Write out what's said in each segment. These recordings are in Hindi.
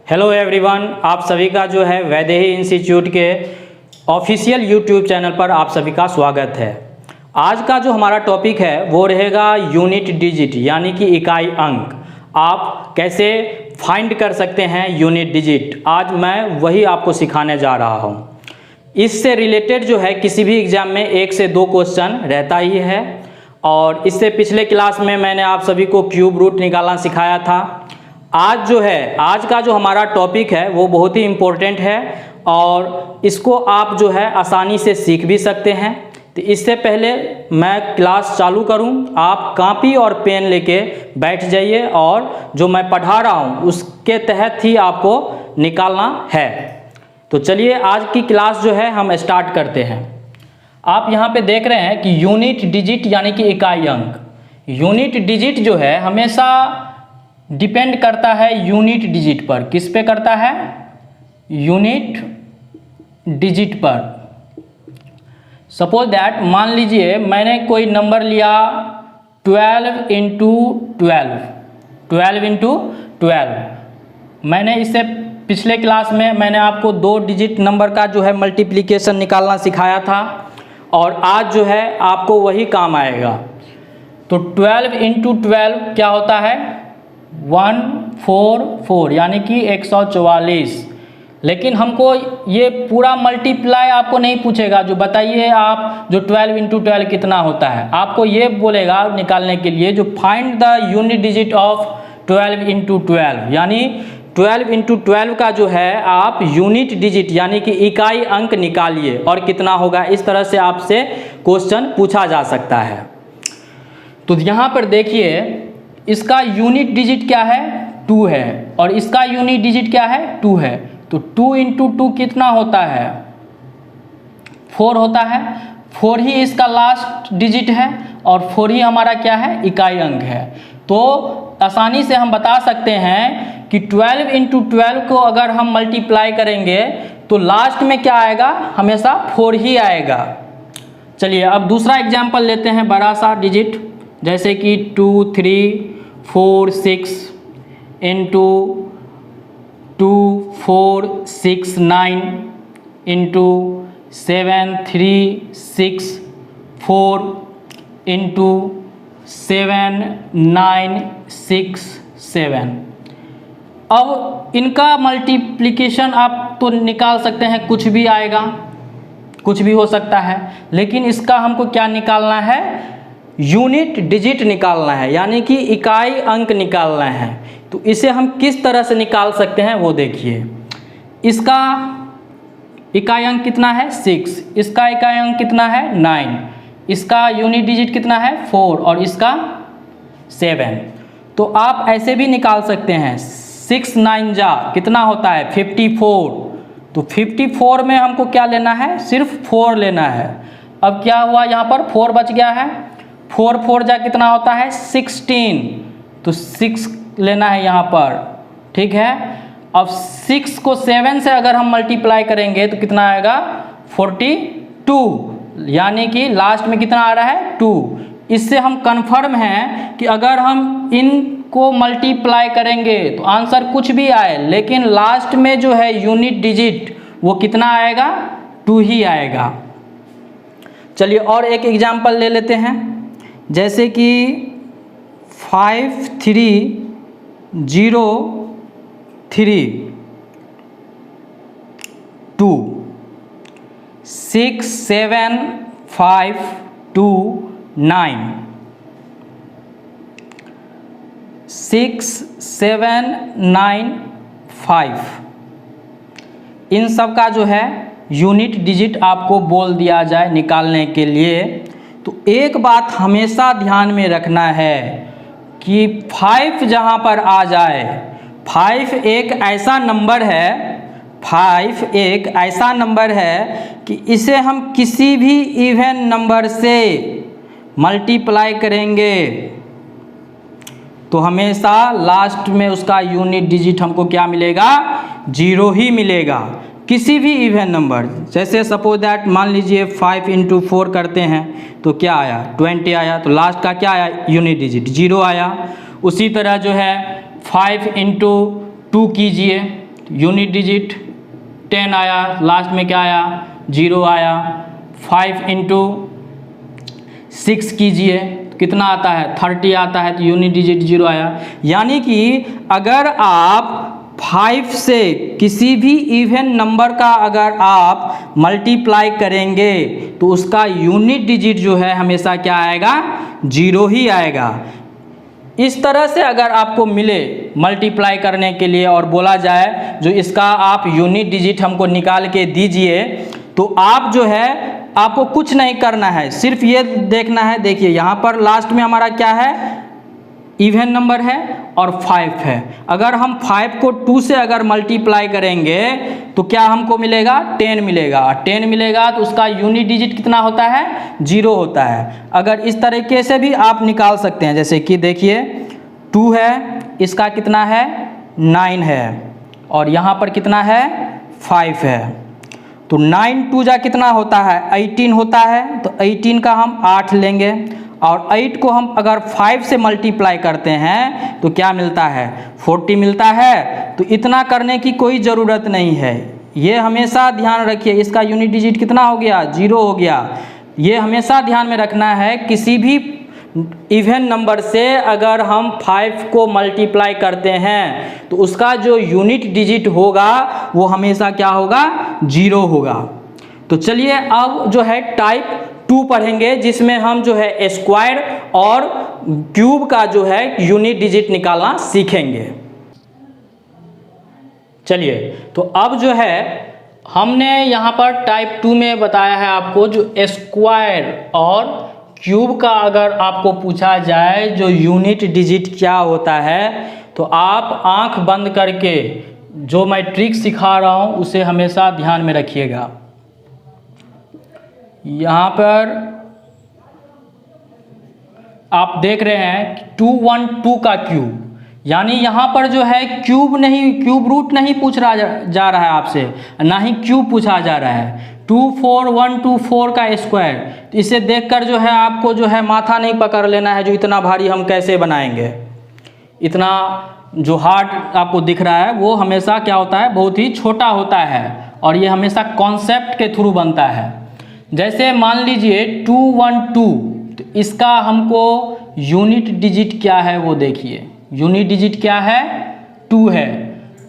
हेलो एवरीवन, आप सभी का जो है वैदेही इंस्टीट्यूट के ऑफिशियल यूट्यूब चैनल पर आप सभी का स्वागत है। आज का जो हमारा टॉपिक है वो रहेगा यूनिट डिजिट यानी कि इकाई अंक। आप कैसे फाइंड कर सकते हैं यूनिट डिजिट, आज मैं वही आपको सिखाने जा रहा हूँ। इससे रिलेटेड जो है किसी भी एग्ज़ाम में 1 से 2 क्वेश्चन रहता ही है और इससे पिछले क्लास में मैंने आप सभी को क्यूब रूट निकालना सिखाया था। आज का जो हमारा टॉपिक है वो बहुत ही इम्पोर्टेंट है और इसको आप जो है आसानी से सीख भी सकते हैं। तो इससे पहले मैं क्लास चालू करूं, आप कॉपी और पेन लेके बैठ जाइए और जो मैं पढ़ा रहा हूं उसके तहत ही आपको निकालना है। तो चलिए आज की क्लास जो है हम स्टार्ट करते हैं। आप यहाँ पे देख रहे हैं कि यूनिट डिजिट यानी कि इकाई अंक। यूनिट डिजिट जो है हमेशा डिपेंड करता है यूनिट डिजिट पर। किस पे करता है? यूनिट डिजिट पर। सपोज दैट, मान लीजिए मैंने कोई नंबर लिया 12 इंटू 12। मैंने इससे पिछले क्लास में मैंने आपको 2 डिजिट नंबर का जो है मल्टीप्लिकेशन निकालना सिखाया था और आज जो है आपको वही काम आएगा। तो 12 इंटू 12 क्या होता है? 144 यानी कि 144। लेकिन हमको ये पूरा मल्टीप्लाई आपको नहीं पूछेगा जो बताइए आप जो 12 इंटू 12 कितना होता है। आपको ये बोलेगा निकालने के लिए जो find the unit digit of 12 into 12 यानी 12 इंटू 12 का जो है आप यूनिट डिजिट यानी कि इकाई अंक निकालिए और कितना होगा। इस तरह से आपसे क्वेश्चन पूछा जा सकता है। तो यहाँ पर देखिए इसका यूनिट डिजिट क्या है? 2 है और इसका यूनिट डिजिट क्या है? 2 है। तो 2 इंटू 2 कितना होता है? 4 होता है। 4 ही इसका लास्ट डिजिट है और 4 ही हमारा क्या है? इकाई अंक है। तो आसानी से हम बता सकते हैं कि 12 इंटू 12 को अगर हम मल्टीप्लाई करेंगे तो लास्ट में क्या आएगा? हमेशा 4 ही आएगा। चलिए अब दूसरा एग्जाम्पल लेते हैं, बड़ा सा डिजिट, जैसे कि 2 3 4 6 इंटू 2 4 6 9 इंटू 7 3 6 4 इंटू 7 9 6 7। अब इनका मल्टीप्लिकेशन आप तो निकाल सकते हैं, कुछ भी आएगा, कुछ भी हो सकता है। लेकिन इसका हमको क्या निकालना है? यूनिट डिजिट निकालना है यानी कि इकाई अंक निकालना है। तो इसे हम किस तरह से निकाल सकते हैं वो देखिए। इसका इकाई अंक कितना है? 6। इसका इकाई अंक कितना है? 9। इसका यूनिट डिजिट कितना है? 4 और इसका 7। तो आप ऐसे भी निकाल सकते हैं। 6 9 जा कितना होता है? 54। तो 54 में हमको क्या लेना है? सिर्फ 4 लेना है। अब क्या हुआ? यहाँ पर 4 बच गया है। 4 4 जा कितना होता है? 16। तो 6 लेना है यहाँ पर, ठीक है। अब 6 को 7 से अगर हम मल्टीप्लाई करेंगे तो कितना आएगा? 42 यानी कि लास्ट में कितना आ रहा है? 2। इससे हम कंफर्म हैं कि अगर हम इनको मल्टीप्लाई करेंगे तो आंसर कुछ भी आए लेकिन लास्ट में जो है यूनिट डिजिट वो कितना आएगा? 2 ही आएगा। चलिए और एक एग्जाम्पल ले लेते हैं, जैसे कि 5 3 0 3 2 6 7 5 2 9 6 7 9 5। इन सब का जो है यूनिट डिजिट आपको बोल दिया जाए निकालने के लिए तो एक बात हमेशा ध्यान में रखना है कि 5 जहाँ पर आ जाए, 5 एक ऐसा नंबर है कि इसे हम किसी भी इवन नंबर से मल्टीप्लाई करेंगे तो हमेशा लास्ट में उसका यूनिट डिजिट हमको क्या मिलेगा? 0 ही मिलेगा। किसी भी इवन नंबर, जैसे सपोज दैट मान लीजिए 5 इंटू 4 करते हैं तो क्या आया? 20 आया। तो लास्ट का क्या आया? यूनिट डिजिट 0 आया। उसी तरह जो है 5 इंटू 2 कीजिए यूनिट डिजिट 10 आया, लास्ट में क्या आया 0 आया। 5 इंटू 6 कीजिए कितना आता है 30 आता है, तो यूनिट डिजिट 0 आया। यानी कि अगर आप 5 से किसी भी इवन नंबर का अगर आप मल्टीप्लाई करेंगे तो उसका यूनिट डिजिट जो है हमेशा क्या आएगा 0 ही आएगा। इस तरह से अगर आपको मिले मल्टीप्लाई करने के लिए और बोला जाए जो इसका आप यूनिट डिजिट हमको निकाल के दीजिए, तो आप जो है आपको कुछ नहीं करना है, सिर्फ ये देखना है। देखिए यहाँ पर लास्ट में हमारा क्या है इवन नंबर है और 5 है। अगर हम 5 को 2 से अगर मल्टीप्लाई करेंगे तो क्या हमको मिलेगा 10 मिलेगा। 10 मिलेगा तो उसका यूनिट डिजिट कितना होता है 0 होता है। अगर इस तरीके से भी आप निकाल सकते हैं, जैसे कि देखिए 2 है, इसका कितना है 9 है और यहाँ पर कितना है 5 है। तो 9 2 जा कितना होता है 18 होता है, तो 18 का हम 8 लेंगे और 8 को हम अगर 5 से मल्टीप्लाई करते हैं तो क्या मिलता है 40 मिलता है। तो इतना करने की कोई ज़रूरत नहीं है, ये हमेशा ध्यान रखिए। इसका यूनिट डिजिट कितना हो गया 0 हो गया। ये हमेशा ध्यान में रखना है, किसी भी इवन नंबर से अगर हम 5 को मल्टीप्लाई करते हैं तो उसका जो यूनिट डिजिट होगा वो हमेशा क्या होगा 0 होगा। तो चलिए अब जो है टाइप 2 पढ़ेंगे, जिसमें हम जो है स्क्वायर और क्यूब का जो है यूनिट डिजिट निकालना सीखेंगे। चलिए तो अब जो है हमने यहाँ पर टाइप 2 में बताया है आपको जो स्क्वायर और क्यूब का अगर आपको पूछा जाए जो यूनिट डिजिट क्या होता है, तो आप आंख बंद करके जो मैं ट्रिक सिखा रहा हूँ उसे हमेशा ध्यान में रखिएगा। यहाँ पर आप देख रहे हैं 212 का क्यूब, यानी यहाँ पर जो है क्यूब नहीं, क्यूब रूट नहीं पूछ रहा जा रहा है आपसे, ना ही क्यूब पूछा जा रहा है। 24124 का स्क्वायर, तो इसे देखकर जो है आपको जो है माथा नहीं पकड़ लेना है जो इतना भारी हम कैसे बनाएंगे। इतना जो हार्ड आपको दिख रहा है वो हमेशा क्या होता है बहुत ही छोटा होता है और ये हमेशा कॉन्सेप्ट के थ्रू बनता है। जैसे मान लीजिए 212, तो इसका हमको यूनिट डिजिट क्या है वो देखिए। यूनिट डिजिट क्या है 2 है।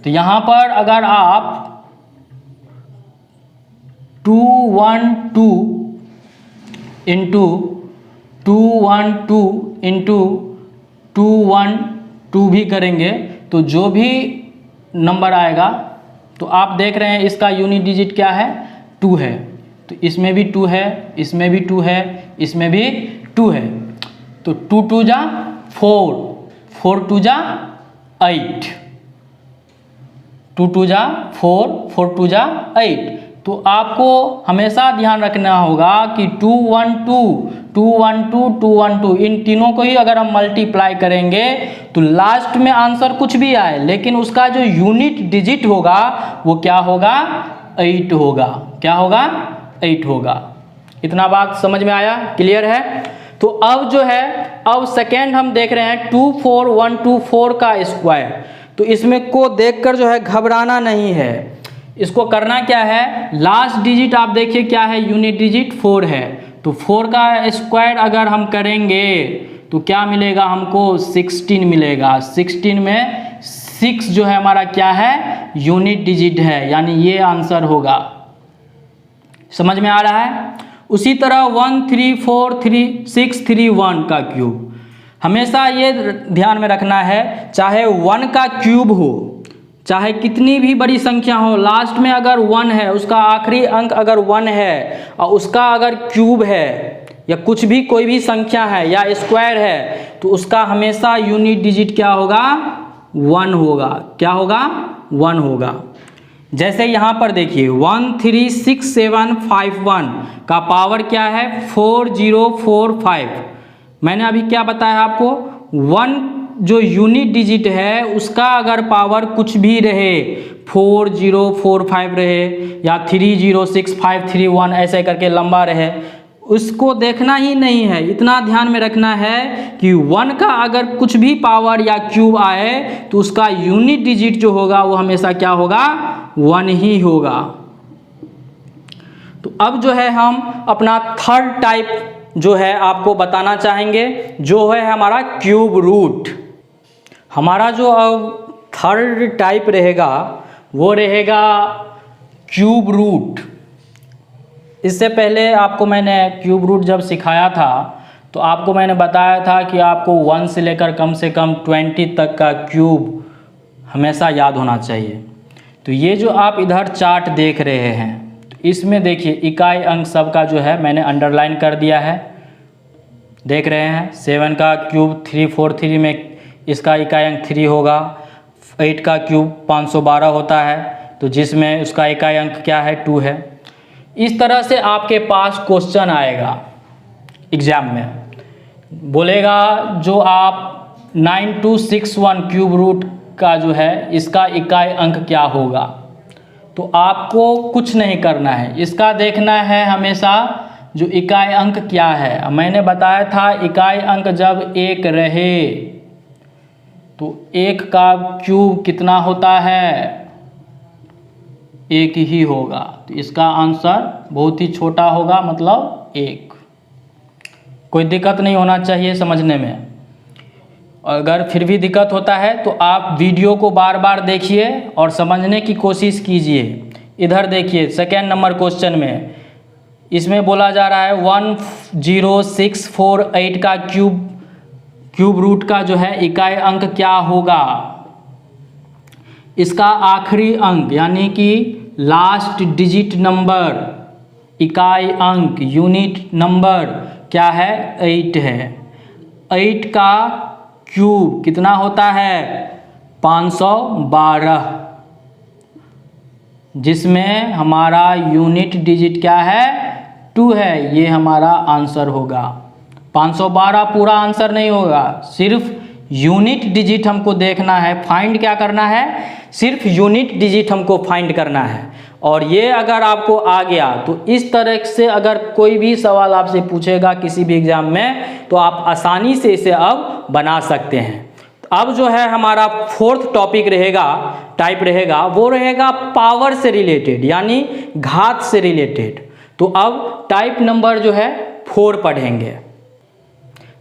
तो यहाँ पर अगर आप 212 इंटू 212 इंटू 212 भी करेंगे तो जो भी नंबर आएगा, तो आप देख रहे हैं इसका यूनिट डिजिट क्या है 2 है। तो इसमें भी 2 है, इसमें भी 2 है, इसमें भी 2 है। तो 2 2 जा 4, 4 2 जा 8, 2 2 जा 4, 4 2 जा 8। तो आपको हमेशा ध्यान रखना होगा कि 212, 212, 212 इन तीनों को ही अगर हम मल्टीप्लाई करेंगे तो लास्ट में आंसर कुछ भी आए, लेकिन उसका जो यूनिट डिजिट होगा वो क्या होगा 8 होगा। क्या होगा 8 होगा। इतना बात समझ में आया, क्लियर है। तो अब जो है अब सेकेंड हम देख रहे हैं 24124 का स्क्वायर। तो इसमें को देखकर जो है घबराना नहीं है, इसको करना क्या है, लास्ट डिजिट आप देखिए क्या है यूनिट डिजिट 4 है। तो 4 का स्क्वायर अगर हम करेंगे तो क्या मिलेगा हमको 16 मिलेगा। 16 में 6 जो है हमारा क्या है यूनिट डिजिट है, यानी ये आंसर होगा। समझ में आ रहा है। उसी तरह 1343631 का क्यूब, हमेशा ये ध्यान में रखना है चाहे 1 का क्यूब हो, चाहे कितनी भी बड़ी संख्या हो, लास्ट में अगर 1 है, उसका आखिरी अंक अगर 1 है और उसका अगर क्यूब है या कुछ भी कोई भी संख्या है या स्क्वायर है, तो उसका हमेशा यूनिट डिजिट क्या होगा 1 होगा। क्या होगा 1 होगा। जैसे यहाँ पर देखिए 136751 का पावर क्या है 4045। मैंने अभी क्या बताया आपको, 1 जो यूनिट डिजिट है उसका अगर पावर कुछ भी रहे, 4045 रहे या 306531 ऐसे करके लंबा रहे, उसको देखना ही नहीं है, इतना ध्यान में रखना है कि 1 का अगर कुछ भी पावर या क्यूब आए तो उसका यूनिट डिजिट जो होगा वो हमेशा क्या होगा, 1 ही होगा। तो अब जो है हम अपना थर्ड टाइप जो है आपको बताना चाहेंगे, जो है हमारा क्यूब रूट। हमारा जो अब थर्ड टाइप रहेगा वो रहेगा क्यूब रूट। इससे पहले आपको मैंने क्यूब रूट जब सिखाया था तो आपको मैंने बताया था कि आपको 1 से लेकर कम से कम 20 तक का क्यूब हमेशा याद होना चाहिए। तो ये जो आप इधर चार्ट देख रहे हैं, तो इसमें देखिए इकाई अंक सबका जो है मैंने अंडरलाइन कर दिया है, देख रहे हैं। 7 का क्यूब 343 में इसका इकाई अंक 3 होगा। 8 का क्यूब 512 होता है, तो जिसमें उसका इकाई अंक क्या है, 2 है। इस तरह से आपके पास क्वेश्चन आएगा एग्जाम में, बोलेगा जो आप 9261 क्यूब रूट का जो है इसका इकाई अंक क्या होगा। तो आपको कुछ नहीं करना है, इसका देखना है हमेशा जो इकाई अंक क्या है। मैंने बताया था इकाई अंक जब 1 रहे तो 1 का क्यूब कितना होता है, 1 ही होगा। तो इसका आंसर बहुत ही छोटा होगा, मतलब 1। कोई दिक्कत नहीं होना चाहिए समझने में। अगर फिर भी दिक्कत होता है तो आप वीडियो को बार बार देखिए और समझने की कोशिश कीजिए। इधर देखिए सेकेंड नंबर क्वेश्चन में इसमें बोला जा रहा है 10648 का क्यूब रूट का जो है इकाई अंक क्या होगा। इसका आखिरी अंक यानी कि लास्ट डिजिट नंबर, इकाई अंक, यूनिट नंबर क्या है, 8 है। 8 का क्यूब कितना होता है, 512, जिसमें हमारा यूनिट डिजिट क्या है, 2 है। ये हमारा आंसर होगा। 512 पूरा आंसर नहीं होगा, सिर्फ यूनिट डिजिट हमको देखना है, फाइंड क्या करना है, सिर्फ यूनिट डिजिट हमको फाइंड करना है। और ये अगर आपको आ गया तो इस तरह से अगर कोई भी सवाल आपसे पूछेगा किसी भी एग्जाम में तो आप आसानी से इसे अब बना सकते हैं। अब जो है हमारा फोर्थ टॉपिक रहेगा, टाइप रहेगा, वो रहेगा पावर से रिलेटेड यानी घात से रिलेटेड। तो अब टाइप नंबर जो है 4 पढ़ेंगे।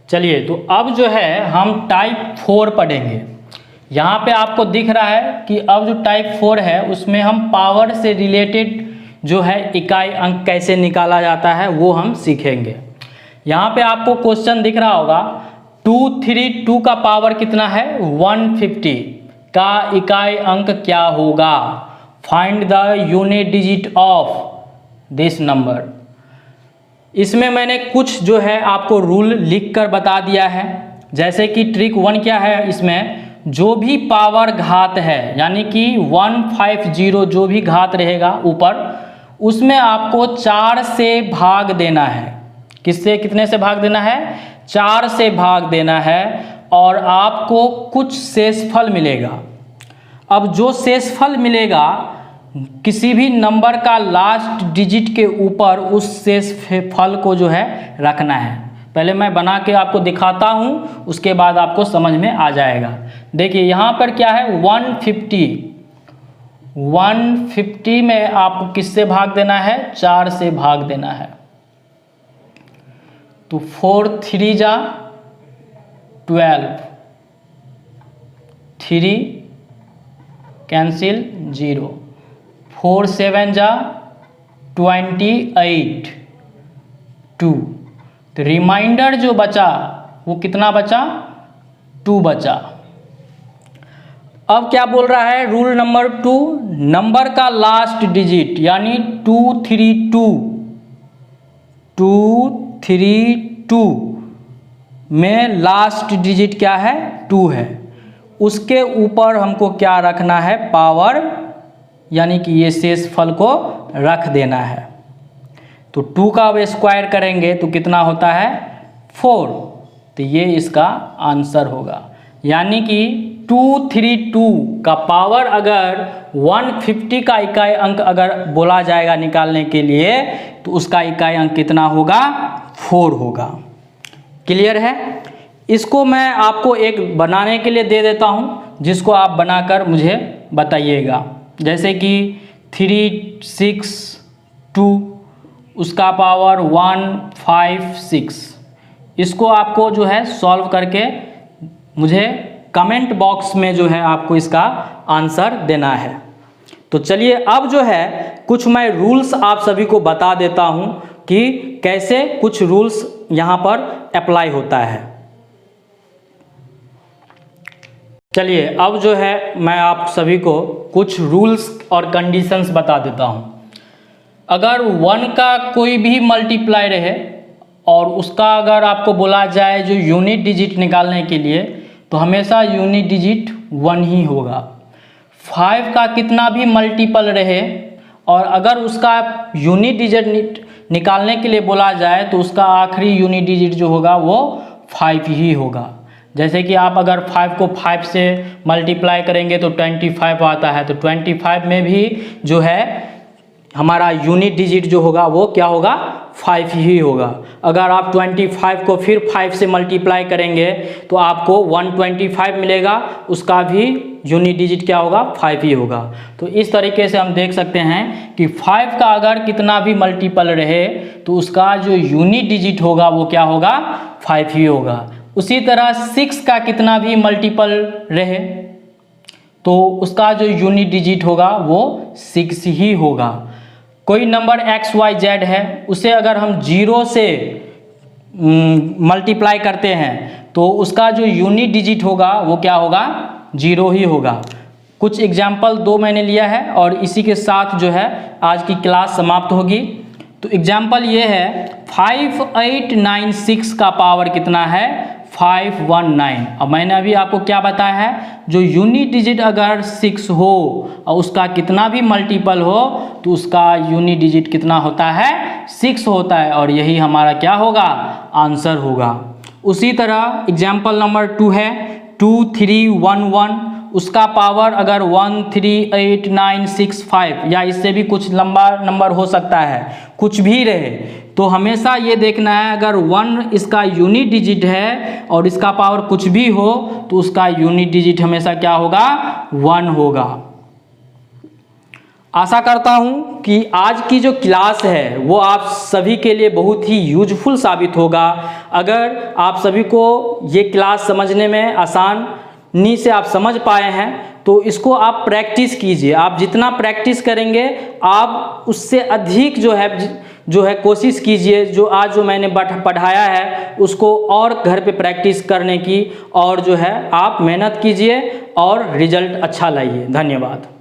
चलिए तो अब जो है हम टाइप 4 पढ़ेंगे। यहाँ पे आपको दिख रहा है कि अब जो टाइप 4 है उसमें हम पावर से रिलेटेड जो है इकाई अंक कैसे निकाला जाता है वो हम सीखेंगे। यहाँ पे आपको क्वेश्चन दिख रहा होगा 232 का पावर कितना है, 150 का इकाई अंक क्या होगा, find the unit digit of this number. इसमें मैंने कुछ जो है आपको रूल लिख कर बता दिया है। जैसे कि ट्रिक 1 क्या है, इसमें जो भी पावर घात है यानी कि 150 जो भी घात रहेगा ऊपर, उसमें आपको 4 से भाग देना है। किससे, कितने से भाग देना है, 4 से भाग देना है और आपको कुछ शेषफल मिलेगा। अब जो शेषफल मिलेगा किसी भी नंबर का लास्ट डिजिट के ऊपर उस शेषफल को जो है रखना है। पहले मैं बना के आपको दिखाता हूँ, उसके बाद आपको समझ में आ जाएगा। देखिए यहाँ पर क्या है, 150 में आपको किससे भाग देना है, 4 से भाग देना है। तो 4 3 जा 12, 3 कैंसिल 0, 4 7 जा 28, 2। तो रिमाइंडर जो बचा वो कितना बचा, 2 बचा। अब क्या बोल रहा है, रूल नंबर 2, नंबर का लास्ट डिजिट यानी 232 में लास्ट डिजिट क्या है, 2 है। उसके ऊपर हमको क्या रखना है, पावर यानी कि ये शेषफल को रख देना है। तो 2 का अब स्क्वायर करेंगे तो कितना होता है, 4। तो ये इसका आंसर होगा। यानी कि 232 का पावर अगर 150 का इकाई अंक अगर बोला जाएगा निकालने के लिए तो उसका इकाई अंक कितना होगा, 4 होगा। क्लियर है? इसको मैं आपको एक बनाने के लिए दे देता हूँ, जिसको आप बनाकर मुझे बताइएगा। जैसे कि 3, 6, 2 उसका पावर 1, 5, 6। इसको आपको जो है सॉल्व करके मुझे कमेंट बॉक्स में जो है आपको इसका आंसर देना है। तो चलिए अब जो है कुछ मैं रूल्स आप सभी को बता देता हूं कि कैसे कुछ रूल्स यहां पर अप्लाई होता है। चलिए अब जो है मैं आप सभी को कुछ रूल्स और कंडीशंस बता देता हूं। अगर 1 का कोई भी मल्टीप्लाई रहे और उसका अगर आपको बोला जाए जो यूनिट डिजिट निकालने के लिए, तो हमेशा यूनिट डिजिट 1 ही होगा। 5 का कितना भी मल्टीपल रहे और अगर उसका यूनिट डिजिट निकालने के लिए बोला जाए तो उसका आखिरी यूनिट डिजिट जो होगा वो 5 ही होगा। जैसे कि आप अगर 5 को 5 से मल्टीप्लाई करेंगे तो 25 आता है, तो 25 में भी जो है हमारा यूनिट डिजिट जो होगा वो क्या होगा? 5 ही होगा। अगर आप 25 को फिर 5 से मल्टीप्लाई करेंगे तो आपको 125 मिलेगा, उसका भी यूनिट डिजिट क्या होगा? 5 ही होगा। तो इस तरीके से हम देख सकते हैं कि 5 का अगर कितना भी मल्टीपल रहे तो उसका जो यूनिट डिजिट होगा वो क्या होगा? 5 ही होगा। उसी तरह 6 का कितना भी मल्टीपल रहे तो उसका जो यूनिट डिजिट होगा वो 6 ही होगा। कोई नंबर x, y, z है, उसे अगर हम 0 से मल्टीप्लाई करते हैं तो उसका जो यूनिट डिजिट होगा वो क्या होगा? 0 ही होगा। कुछ एग्जाम्पल 2 मैंने लिया है और इसी के साथ जो है आज की क्लास समाप्त होगी। तो एग्जाम्पल ये है 5896 का पावर कितना है? 519। अब मैंने अभी आपको क्या बताया है? जो यूनिट डिजिट अगर 6 हो और उसका कितना भी मल्टीपल हो तो उसका यूनिट डिजिट कितना होता है? 6 होता है और यही हमारा क्या होगा? आंसर होगा। उसी तरह एग्जाम्पल नंबर 2 है 2311। उसका पावर अगर 138965 या इससे भी कुछ लंबा नंबर हो सकता है, कुछ भी रहे, तो हमेशा ये देखना है अगर 1 इसका यूनिट डिजिट है और इसका पावर कुछ भी हो तो उसका यूनिट डिजिट हमेशा क्या होगा? 1 होगा। आशा करता हूँ कि आज की जो क्लास है वो आप सभी के लिए बहुत ही यूजफुल साबित होगा। अगर आप सभी को ये क्लास समझने में आसानी से आप समझ पाए हैं तो इसको आप प्रैक्टिस कीजिए। आप जितना प्रैक्टिस करेंगे आप उससे अधिक जो है कोशिश कीजिए जो आज जो मैंने पढ़ाया है उसको और घर पे प्रैक्टिस करने की, और जो है आप मेहनत कीजिए और रिजल्ट अच्छा लाइए। धन्यवाद।